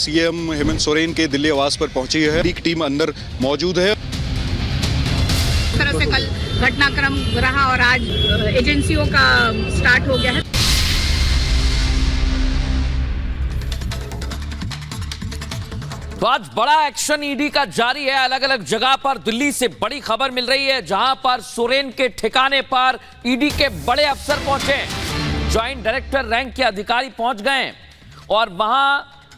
CM Hemant Soren के दिल्ली आवास पर पहुंची है। एक टीम अंदर मौजूद है। इस तरह से कल घटनाक्रम रहा और आज एजेंसियों का स्टार्ट हो गया है। तो आज बड़ा एक्शन ईडी का जारी है। अलग अलग जगह पर दिल्ली से बड़ी खबर मिल रही है, जहां पर सोरेन के ठिकाने पर ईडी के बड़े अफसर पहुंचे, ज्वाइंट डायरेक्टर रैंक के अधिकारी पहुंच गए और वहां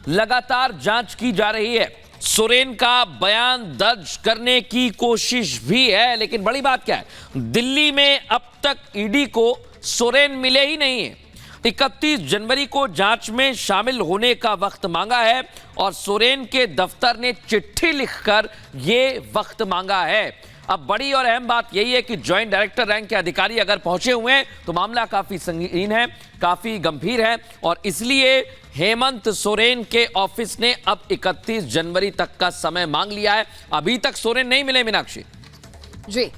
लगातार जांच की जा रही है। सोरेन का बयान दर्ज करने की कोशिश भी है, लेकिन बड़ी बात क्या है, दिल्ली में अब तक ईडी को सोरेन मिले ही नहीं है। 31 जनवरी को जांच में शामिल होने का वक्त मांगा है और सोरेन के दफ्तर ने चिट्ठी लिखकर यह वक्त मांगा है। अब बड़ी और अहम बात यही है कि ज्वाइंट डायरेक्टर रैंक के अधिकारी अगर पहुंचे हुए हैं तो मामला काफी संगीन है, काफी गंभीर है और इसलिए हेमंत सोरेन के ऑफिस ने अब 31 जनवरी तक का समय मांग लिया है। अभी तक सोरेन नहीं मिले। मीनाक्षी जी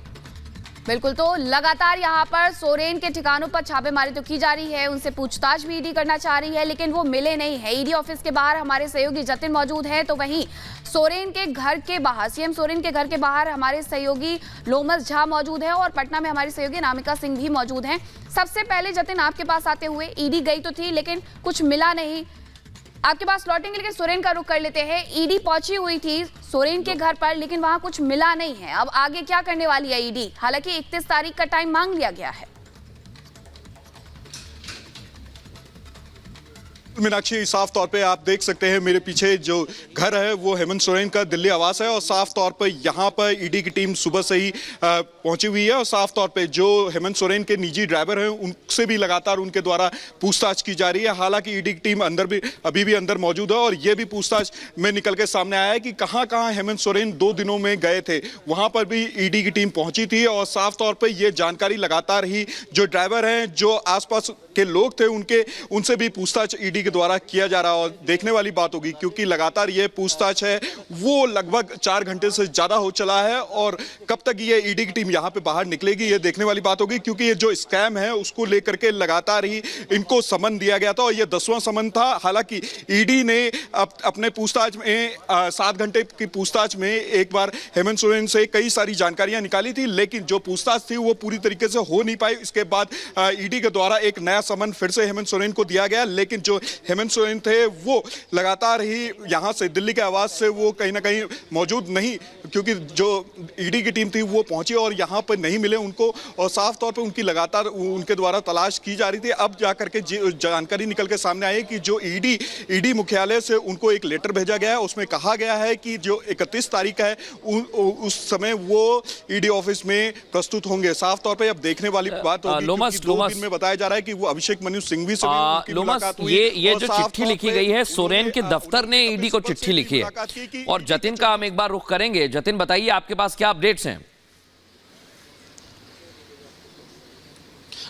बिल्कुल, तो लगातार यहाँ पर सोरेन के ठिकानों पर छापेमारी तो की जा रही है, उनसे पूछताछ भी ईडी करना चाह रही है, लेकिन वो मिले नहीं है। ईडी ऑफिस के बाहर हमारे सहयोगी जतिन मौजूद है, तो वहीं सोरेन के घर के बाहर, सीएम सोरेन के घर के बाहर हमारे सहयोगी लोमस झा मौजूद है और पटना में हमारी सहयोगी नामिका सिंह भी मौजूद हैं। सबसे पहले जतिन, आपके पास आते हुए, ईडी गई तो थी लेकिन कुछ मिला नहीं, आपके पास लौटेंगे, लेकिन सोरेन का रुख कर लेते हैं। ईडी पहुंची हुई थी सोरेन के घर पर, लेकिन वहां कुछ मिला नहीं है। अब आगे क्या करने वाली है ईडी? हालांकि 31 तारीख का टाइम मांग लिया गया है। मीनाक्षी, साफ तौर पे आप देख सकते हैं मेरे पीछे जो घर है वो हेमंत सोरेन का दिल्ली आवास है और साफ तौर पे यहाँ पर ईडी की टीम सुबह से ही पहुंची हुई है और साफ तौर पे जो हेमंत सोरेन के निजी ड्राइवर हैं उनसे भी लगातार उनके द्वारा पूछताछ की जा रही है। हालांकि ईडी की टीम अंदर भी अभी भी अंदर मौजूद है और ये भी पूछताछ में निकल के सामने आया है कि कहाँ कहाँ हेमंत सोरेन 2 दिनों में गए थे, वहां पर भी ईडी की टीम पहुंची थी और साफ तौर पर यह जानकारी लगातार ही जो ड्राइवर हैं, जो आसपास के लोग थे, उनसे भी पूछताछ ईडी के द्वारा किया जा रहा है। और देखने वाली बात होगी क्योंकि लगातार ये पूछताछ है वो लगभग 4 घंटे से ज्यादा हो चला है और कब तक ये ईडी की टीम यहाँ पे बाहर निकलेगी ये देखने वाली बात होगी, क्योंकि ये जो स्कैम है उसको लेकर के लगातार ही इनको समन दिया गया था और ये 10वां समन था। हालांकि ईडी ने अपने पूछताछ में 7 घंटे की पूछताछ में एक बार हेमंत सोरेन से कई सारी जानकारियां निकाली थी, लेकिन जो पूछताछ थी वो पूरी तरीके से हो नहीं पाई। इसके बाद ईडी के द्वारा एक नया समन फिर से हेमंत सोरेन को दिया गया, लेकिन जो हेमंत सोरेन थे वो लगातार ही यहां से दिल्ली के आवास से वो कहीं ना कहीं मौजूद नहीं, क्योंकि जो ईडी की टीम थी वो पहुंची और यहां पर नहीं मिले उनको और साफ तौर पे उनकी लगातार उनके द्वारा तलाश की जा रही थी। अब जाकर के जानकारी निकल के सामने आई कि जो ईडी मुख्यालय से उनको एक लेटर भेजा गया है, उसमें कहा गया है कि जो 31 तारीख है उस समय वो ईडी ऑफिस में प्रस्तुत होंगे। साफ तौर पर अब देखने वाली बात होगी, 2 दिन में बताया जा रहा है कि वो अभिषेक मनु सिंघवी से भी मुलाकात हुई। ये जो चिट्ठी लिखी गई है, सोरेन के दफ्तर ने ईडी को चिट्ठी लिखी है और जतिन का हम एक बार रुख करेंगे। जतिन, बताइए आपके पास क्या अपडेट्स हैं?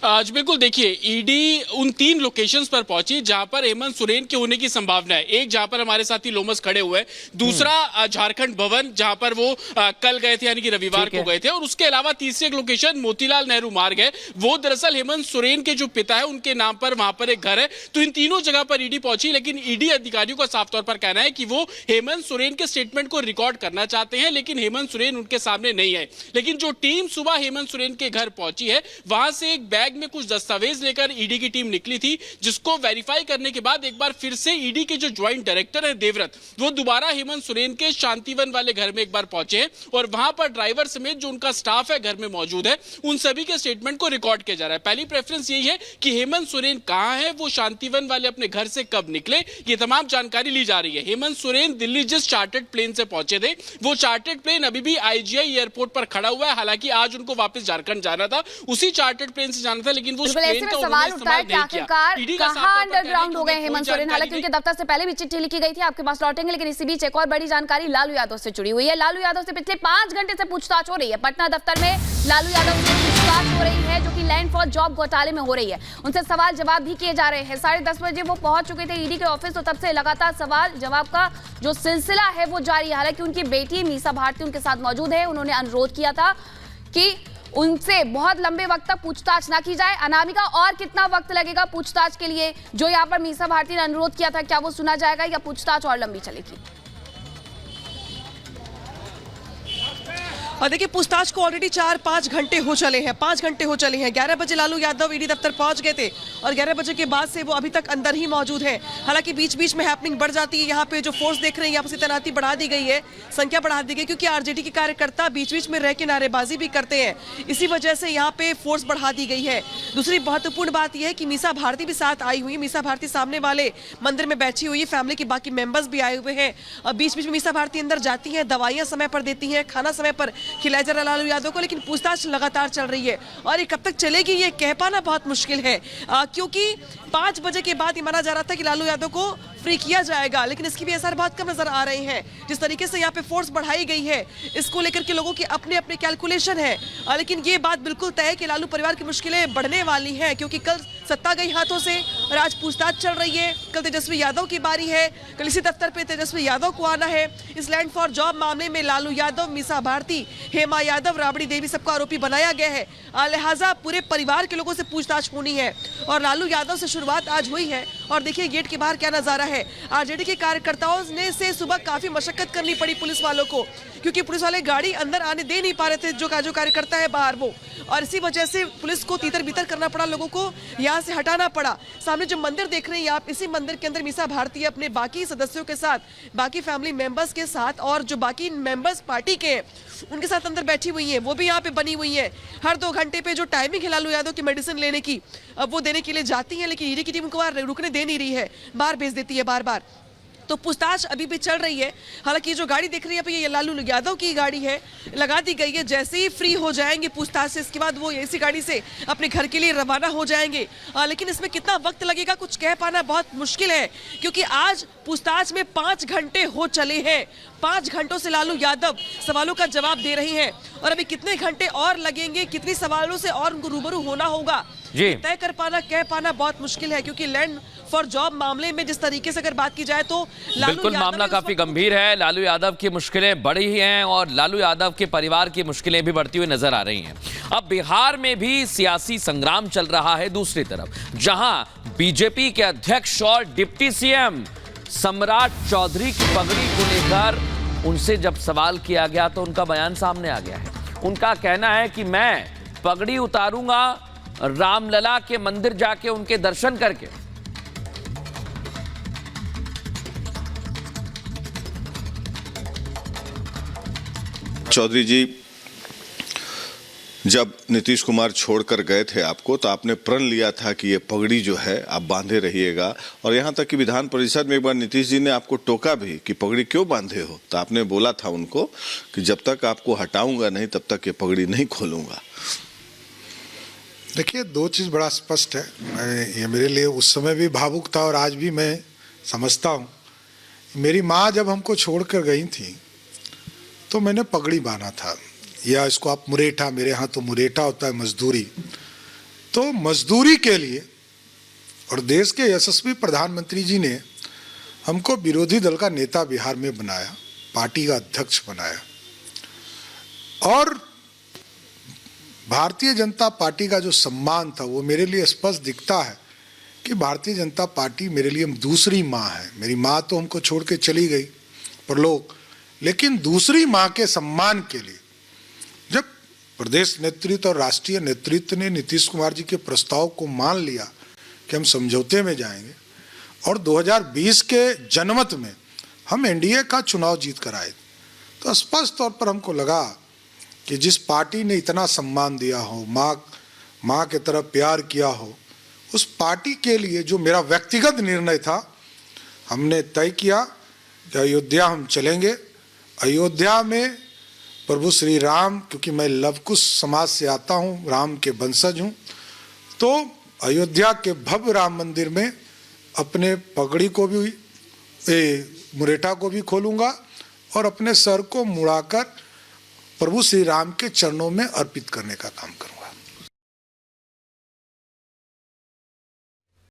जी बिल्कुल, देखिए ईडी उन 3 लोकेशंस पर पहुंची जहां पर हेमंत सोरेन के होने की संभावना है। एक जहां पर हमारे साथी लोमस खड़े हुए हैं, दूसरा झारखंड भवन जहां पर वो कल गए थे यानी कि रविवार को गए थे, और उसके अलावा तीसरी एक लोकेशन मोतीलाल नेहरू मार्ग है, वो दरअसल हेमंत सोरेन के जो पिता है उनके नाम पर वहां पर एक घर है। तो इन तीनों जगह पर ईडी पहुंची, लेकिन ईडी अधिकारियों का साफ तौर पर कहना है कि वो हेमंत सोरेन के स्टेटमेंट को रिकॉर्ड करना चाहते हैं, लेकिन हेमंत सोरेन उनके सामने नहीं है। लेकिन जो टीम सुबह हेमंत सोरेन के घर पहुंची है, वहां से एक बैग में कुछ दस्तावेज लेकर ईडी की टीम निकली थी, जिसको वेरीफाई करने के बाद एक बार फिर से ईडी के जो ज्वाइंट डायरेक्टर है देवव्रत, वो दोबारा हेमंत सोरेन के शांतिवन वाले घर में एक बार पहुंचे हैं और वहां पर ड्राइवर समेत जो उनका स्टाफ है घर में मौजूद है, उन सभी के स्टेटमेंट को रिकॉर्ड किया जा रहा है। पहली प्रेफरेंस यही है कि हेमंत सोरेन कहां है, वो शांतिवन वाले अपने घर से कब निकले, ये तमाम जानकारी ली जा रही है। हेमंत सोरेन दिल्ली जिस चार्टर्ड प्लेन से पहुंचे थे, वो चार्टर्ड प्लेन अभी भी आईजीआई एयरपोर्ट पर खड़ा हुआ है। हालांकि आज उनको वापस झारखंड जाना था, उसी चार्टर्ड प्लेन से जाना था, लेकिन वो ऐसे में सवाल उठता है कि आखिरकार कहां अंडरग्राउंड हो गए हेमंत सोरेन। हालांकि उनके दफ्तर से पहले भी चिट्ठी लिखी गई थी, आपके पास लौटेंगे, लेकिन इसी बीच एक और बड़ी जानकारी लालू यादव से जुड़ी हुई है। लालू यादव से पिछले 5 घंटे से पूछताछ हो रही है। पटना दफ्तर में लालू यादव से पूछताछ हो रही है, जो कि लैंड फॉर जॉब घोटाले में हो रही है। उनसे सवाल जवाब भी किए जा रहे हैं। 10:30 बजे वो पहुंच चुके थे ईडी के ऑफिस, तो तब से लगातार सवाल जवाब का जो सिलसिला है वो जारी है। हालांकि उनकी बेटी मीसा भारती उनके साथ मौजूद है। उन्होंने अनुरोध किया था कि उनसे बहुत लंबे वक्त तक पूछताछ ना की जाए। अनामिका, और कितना वक्त लगेगा पूछताछ के लिए? जो यहाँ पर मीसा भारती ने अनुरोध किया था, क्या वो सुना जाएगा या पूछताछ और लंबी चलेगी? और देखिए, पूछताछ को ऑलरेडी 4-5 घंटे हो चले हैं, 5 घंटे हो चले हैं। 11 बजे लालू यादव ईडी दफ्तर पहुंच गए थे और 11 बजे के बाद से वो अभी तक अंदर ही मौजूद हैं। हालांकि बीच बीच में हैपनिंग बढ़ जाती है। यहाँ पे जो फोर्स देख रहे हैं, यहाँ पर तैनाती बढ़ा दी गई है, संख्या बढ़ा दी गई, क्योंकि आरजेडी के कार्यकर्ता बीच बीच में रह के नारेबाजी भी करते हैं। इसी वजह से यहाँ पे फोर्स बढ़ा दी गई है। दूसरी महत्वपूर्ण बात यह है कि मीसा भारती भी साथ आई हुई है। मीसा भारती सामने वाले मंदिर में बैठी हुई है, फैमिली के बाकी मेंबर्स भी आए हुए हैं। और बीच बीच में मीसा भारती अंदर जाती हैं, दवाइयां समय पर देती हैं, खाना समय पर खिलाया जा रहा लालू यादव को। लेकिन पूछताछ लगातार चल रही है और ये कब तक चलेगी ये कह पाना बहुत मुश्किल है, क्योंकि 5 बजे के बाद ये माना जा रहा था कि लालू यादव को फ्री किया जाएगा, लेकिन इसकी भी असर बहुत कम नजर आ रहे हैं। जिस तरीके से यहाँ पे फोर्स बढ़ाई गई है, इसको लेकर के लोगों की अपने अपने कैलकुलेशन है। लेकिन ये बात बिल्कुल तय है कि लालू परिवार की मुश्किलें बढ़ने वाली हैं, क्योंकि कल सत्ता गई हाथों से और आज पूछताछ चल रही है। कल तेजस्वी यादव की बारी है, कल इसी दफ्तर पे तेजस्वी यादव को आना है। इस लैंड फॉर जॉब मामले में लालू यादव, मीसा भारती, हेमा यादव, राबड़ी देवी सबको आरोपी बनाया गया है। लिहाजा पूरे परिवार के लोगों से पूछताछ होनी है और लालू यादव से शुरुआत आज हुई है। और देखिए गेट के बाहर क्या नजारा है। आरजेडी के कार्यकर्ताओं ने से सुबह काफी मशक्कत करनी पड़ी पुलिस वालों को, क्योंकि पुलिस वाले गाड़ी अंदर आने दे नहीं पा रहे थे, जो कार्यकर्ता है बाहर वो। और इसी वजह से पुलिस को तीतर बीतर करना पड़ा, लोगों को यहाँ से हटाना पड़ा। सामने जो मंदिर देख रहे हैं आप, इसी मंदिर के अंदर मीसा भारती अपने बाकी सदस्यों के साथ, बाकी फैमिली मेंबर्स के साथ और जो बाकी मेंबर्स पार्टी के हैं उनके साथ अंदर बैठी हुई है। वो भी यहाँ पे बनी हुई है। हर 2 घंटे पे जो टाइमिंग है लालू यादव की मेडिसिन लेने की, अब वो देने के लिए जाती है, लेकिन ईडी की टीम को रुकने दे नहीं रही है, बाहर भेज देती है बार बार। तो पूछताछ अभी भी चल रही है। हालांकि जो गाड़ी दिख रही है ये लालू यादव की गाड़ी है, लगा दी गई है। जैसे ही फ्री हो जाएंगे पूछताछ से, इसके बाद वो इसी गाड़ी से अपने घर के लिए रवाना हो जाएंगे। लेकिन इसमें कितना वक्त लगेगा कुछ कह पाना बहुत मुश्किल है, क्योंकि आज पूछताछ में 5 घंटे हो चले हैं। 5 घंटों से लालू यादव सवालों का जवाब दे रही हैं और अभी कितने घंटे और लगेंगे, कितने सवालों से और उनको रूबरू होना होगा, तय कर पाना, कह पाना बहुत मुश्किल है। क्योंकि लैंड फॉर जॉब मामले में जिस तरीके से अगर बात की जाए तो बिल्कुल मामला काफी गंभीर है। लालू यादव की मुश्किलें बढ़ी ही हैं और लालू यादव के परिवार की मुश्किलें भी बढ़ती हुई नजर आ रही हैं। अब बिहार में भी सियासी संग्राम चल रहा है दूसरी तरफ, जहां बीजेपी के अध्यक्ष और डिप्टी सीएम सम्राट चौधरी की पगड़ी को लेकर उनसे जब सवाल किया गया तो उनका बयान सामने आ गया है। उनका कहना है कि मैं पगड़ी उतारूंगा रामलला के मंदिर जाके उनके दर्शन करके। चौधरी जी, जब नीतीश कुमार छोड़कर गए थे आपको, तो आपने प्रण लिया था कि ये पगड़ी जो है आप बांधे रहिएगा, और यहाँ तक कि विधान परिषद में एक बार नीतीश जी ने आपको टोका भी कि पगड़ी क्यों बांधे हो, तो आपने बोला था उनको कि जब तक आपको हटाऊंगा नहीं तब तक ये पगड़ी नहीं खोलूंगा। देखिए, 2 चीज़ बड़ा स्पष्ट है। ये मेरे लिए उस समय भी भावुक था और आज भी मैं समझता हूँ। मेरी माँ जब हमको छोड़ कर गई थी तो मैंने पगड़ी बांधा था, या इसको आप मुरेठा, मेरे यहाँ तो मुरेठा होता है मजदूरी। तो मजदूरी के लिए, और देश के यशस्वी प्रधानमंत्री जी ने हमको विरोधी दल का नेता बिहार में बनाया, पार्टी का अध्यक्ष बनाया, और भारतीय जनता पार्टी का जो सम्मान था वो मेरे लिए स्पष्ट दिखता है कि भारतीय जनता पार्टी मेरे लिए दूसरी माँ है। मेरी माँ तो हमको छोड़ के चली गई परलोक, लेकिन दूसरी माँ के सम्मान के लिए जब प्रदेश नेतृत्व और राष्ट्रीय नेतृत्व ने नीतीश कुमार जी के प्रस्ताव को मान लिया कि हम समझौते में जाएंगे, और 2020 के जनमत में हम एनडीए का चुनाव जीत कर आए, तो स्पष्ट तौर पर हमको लगा कि जिस पार्टी ने इतना सम्मान दिया हो, माँ के तरफ प्यार किया हो, उस पार्टी के लिए जो मेरा व्यक्तिगत निर्णय था, हमने तय किया कि अयोध्या हम चलेंगे। अयोध्या में प्रभु श्री राम, क्योंकि मैं लवकुश समाज से आता हूँ, राम के वंशज हूँ, तो अयोध्या के भव्य राम मंदिर में अपने पगड़ी को भी, मुरेठा को भी खोलूँगा और अपने सर को मुड़ाकर प्रभु श्री राम के चरणों में अर्पित करने का काम करूँगा।